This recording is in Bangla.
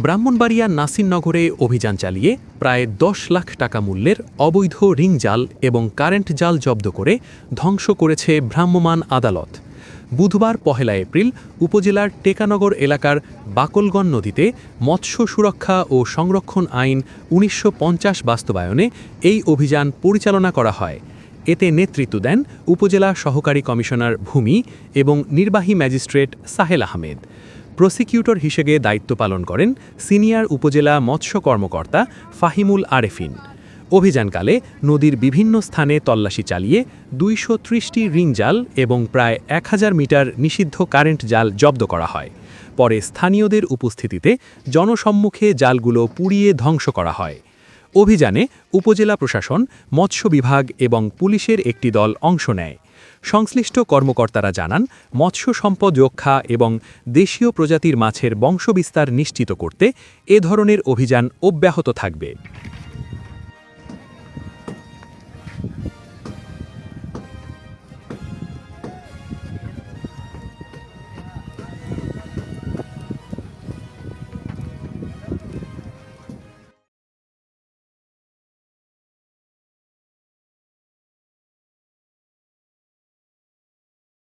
ব্রাহ্মণবাড়িয়ার নাসিরনগরে অভিযান চালিয়ে প্রায় ১০ লাখ টাকা মূল্যের অবৈধ রিং জাল এবং কারেন্ট জাল জব্দ করে ধ্বংস করেছে ভ্রাম্যমাণ আদালত। বুধবার ১ এপ্রিল উপজেলার টেকানগর এলাকার বাকলগণ নদীতে মৎস্য সুরক্ষা ও সংরক্ষণ আইন ১৯৫০ বাস্তবায়নে এই অভিযান পরিচালনা করা হয়। এতে নেতৃত্ব দেন উপজেলা সহকারী কমিশনার ভূমি এবং নির্বাহী ম্যাজিস্ট্রেট সাহেল আহমেদ। প্রসিকিউটর হিসেবে দায়িত্ব পালন করেন সিনিয়র উপজেলা মৎস্য কর্মকর্তা ফাহিমুল আরেফিন। অভিযানকালে নদীর বিভিন্ন স্থানে তল্লাশি চালিয়ে ২৩০টি রিং জাল এবং প্রায় ১০০০ মিটার নিষিদ্ধ কারেন্ট জাল জব্দ করা হয়। পরে স্থানীয়দের উপস্থিতিতে জনসম্মুখে জালগুলো পুড়িয়ে ধ্বংস করা হয়। অভিযানে উপজেলা প্রশাসন, মৎস্য বিভাগ এবং পুলিশের একটি দল অংশ নেয়। সংশ্লিষ্ট কর্মকর্তারা জানান, মৎস্য সম্পদ রক্ষা এবং দেশীয় প্রজাতির মাছের বংশবিস্তার নিশ্চিত করতে এ ধরনের অভিযান অব্যাহত থাকবে।